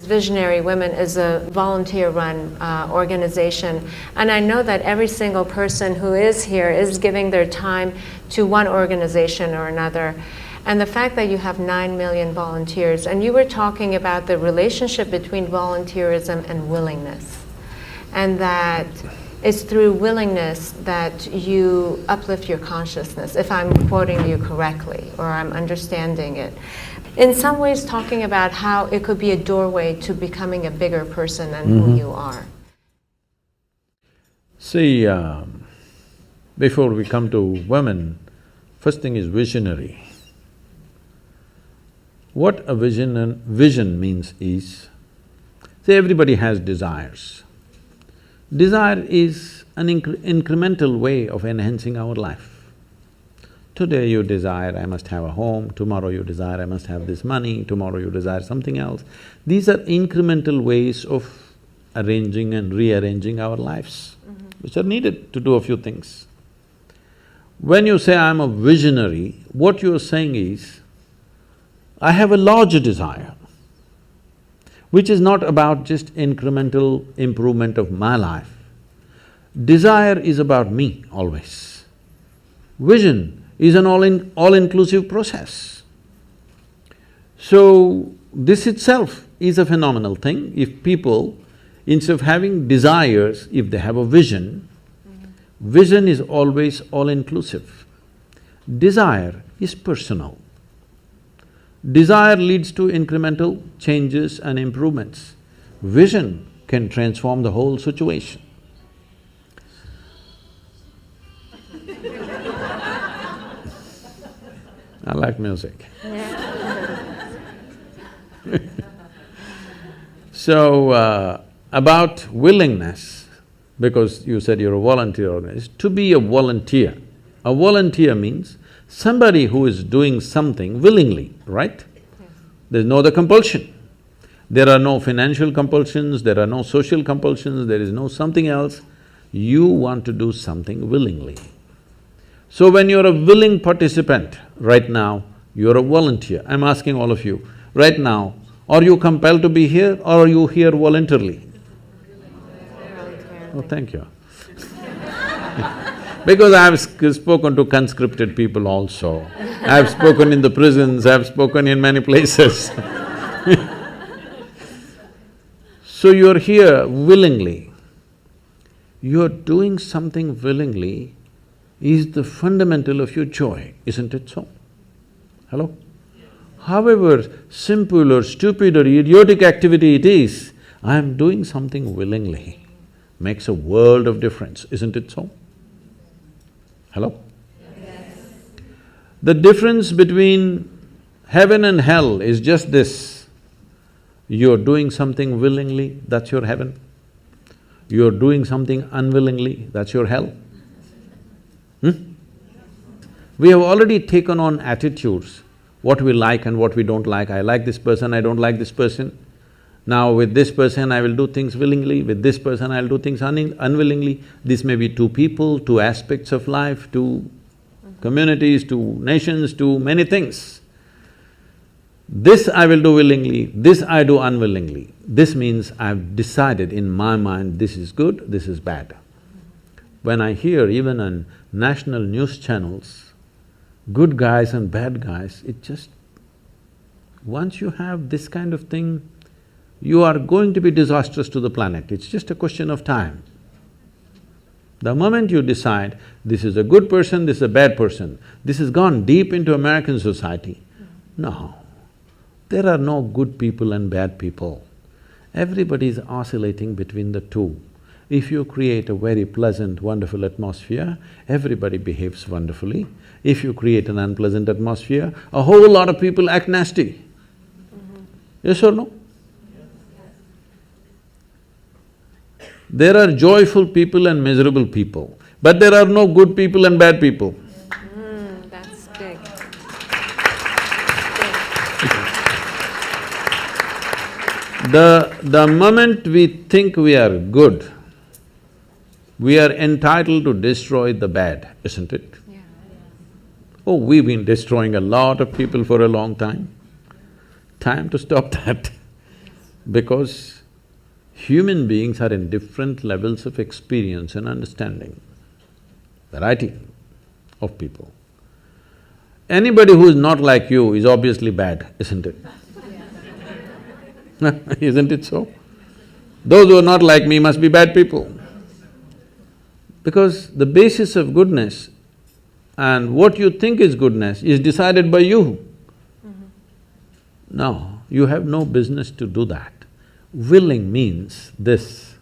Visionary Women is a volunteer-run organization, and I know that every single person who is here is giving their time to one organization or another. And the fact that you have 9 million volunteers, and you were talking about the relationship between volunteerism and willingness, and that it's through willingness that you uplift your consciousness, if I'm quoting you correctly, or I'm understanding it. In some ways talking about how it could be a doorway to becoming a bigger person than who you are. See, before we come to women, first thing is visionary. What a vision means is, see, everybody has desires. Desire is an incremental way of enhancing our life. Today you desire, I must have a home, tomorrow you desire, I must have this money, tomorrow you desire something else. These are incremental ways of arranging and rearranging our lives, which are needed to do a few things. When you say, I'm a visionary, what you're saying is, I have a larger desire, which is not about just incremental improvement of my life. Desire is about me always. Vision is an all-inclusive process. So, this itself is a phenomenal thing. If people, instead of having desires, if they have a vision, vision is always all-inclusive. Desire is personal. Desire leads to incremental changes and improvements. Vision can transform the whole situation. I like music. So, about willingness, because you said you're a volunteer organization, to be a volunteer. A volunteer means somebody who is doing something willingly, right? Yes. There's no other compulsion. There are no financial compulsions, there are no social compulsions, there is no something else. You want to do something willingly. So when you're a willing participant, right now, you're a volunteer. I'm asking all of you, right now, are you compelled to be here or are you here voluntarily? Oh, thank you. Because I've spoken to conscripted people also. I've spoken in the prisons, I've spoken in many places. So you're here willingly. You're doing something willingly is the fundamental of your joy, isn't it so? Hello? However simple or stupid or idiotic activity it is, I'm doing something willingly, makes a world of difference, isn't it so? Hello? Yes. The difference between heaven and hell is just this, you're doing something willingly, that's your heaven. You're doing something unwillingly, that's your hell. We have already taken on attitudes, what we like and what we don't like. I like this person, I don't like this person. Now with this person I will do things willingly, with this person I'll do things unwillingly. This may be two people, two aspects of life, two communities, two nations, two many things. This I will do willingly, this I do unwillingly. This means I've decided in my mind, this is good, this is bad. When I hear even on national news channels, good guys and bad guys, it just… once you have this kind of thing, you are going to be disastrous to the planet, it's just a question of time. The moment you decide, this is a good person, this is a bad person, this has gone deep into American society. No, there are no good people and bad people. Everybody is oscillating between the two. If you create a very pleasant, wonderful atmosphere, everybody behaves wonderfully. If you create an unpleasant atmosphere, a whole lot of people act nasty. Yes or no? There are joyful people and miserable people, but there are no good people and bad people. That's big. The moment we think we are good, we are entitled to destroy the bad, isn't it? Yeah. Oh, we've been destroying a lot of people for a long time. Time to stop that. Because human beings are in different levels of experience and understanding, variety of people. Anybody who is not like you is obviously bad, isn't it? Isn't it so? Those who are not like me must be bad people. Because the basis of goodness and what you think is goodness is decided by you. No, you have no business to do that. Willing means this,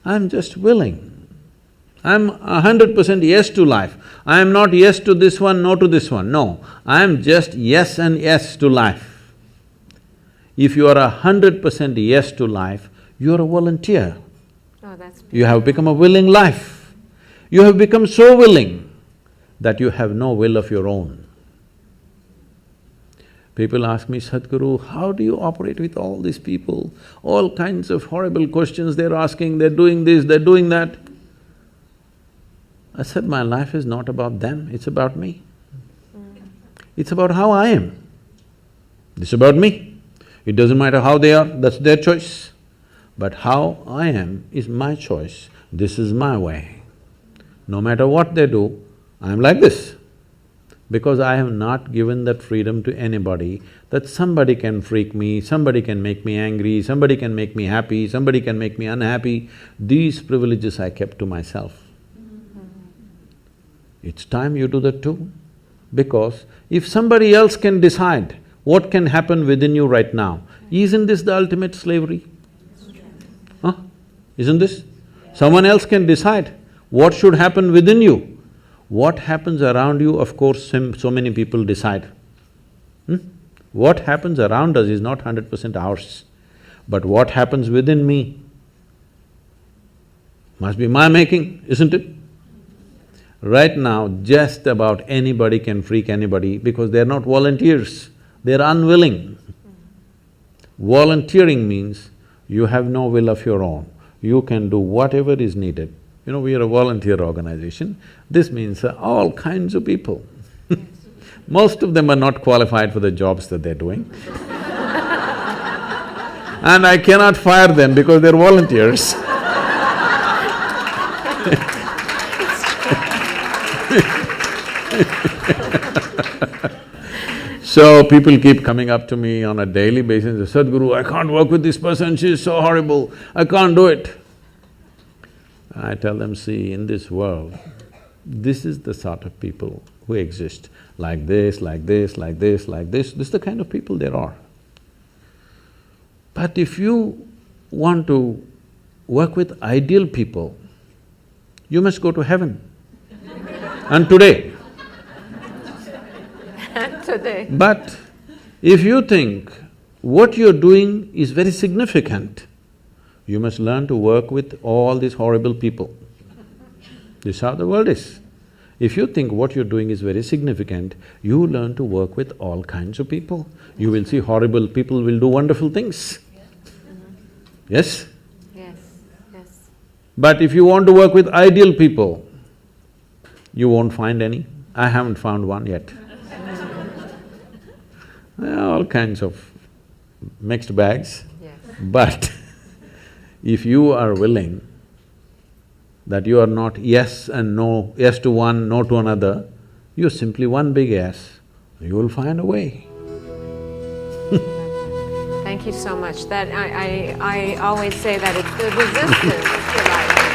I'm just willing. I'm 100% yes to life. I am not yes to this one, no to this one, no. I am just yes and yes to life. If you are 100% yes to life, you are a volunteer. Oh, that's beautiful. You have become a willing life. You have become so willing that you have no will of your own. People ask me, Sadhguru, how do you operate with all these people? All kinds of horrible questions they're asking, they're doing this, they're doing that. I said, my life is not about them, it's about me. It's about how I am. It's about me. It doesn't matter how they are, that's their choice. But how I am is my choice, this is my way. No matter what they do, I'm like this. Because I have not given that freedom to anybody that somebody can freak me, somebody can make me angry, somebody can make me happy, somebody can make me unhappy. These privileges I kept to myself. It's time you do that too. Because if somebody else can decide what can happen within you right now, isn't this the ultimate slavery? Huh? Isn't this? Someone else can decide what should happen within you. What happens around you, of course, so many people decide. What happens around us is not 100% ours. But what happens within me must be my making, isn't it? Right now, just about anybody can freak anybody because they're not volunteers, they're unwilling. Volunteering means you have no will of your own, you can do whatever is needed. You know, we are a volunteer organization, this means all kinds of people. Most of them are not qualified for the jobs that they're doing. And I cannot fire them because they're volunteers. So people keep coming up to me on a daily basis, Sadhguru, I can't work with this person, she's so horrible, I can't do it. I tell them, see, in this world, this is the sort of people who exist, like this, like this, like this, like this is the kind of people there are. But if you want to work with ideal people, you must go to heaven. And today. Today. But if you think what you're doing is very significant, you must learn to work with all these horrible people. This is how the world is. If you think what you're doing is very significant, you learn to work with all kinds of people. You will see horrible people will do wonderful things. Yes? Yes, yes. But if you want to work with ideal people, you won't find any. I haven't found one yet. All kinds of mixed bags. Yes. But if you are willing that you are not yes and no, yes to one, no to another, you're simply one big yes, you will find a way. Thank you so much. That I always say that it's the resistance to life.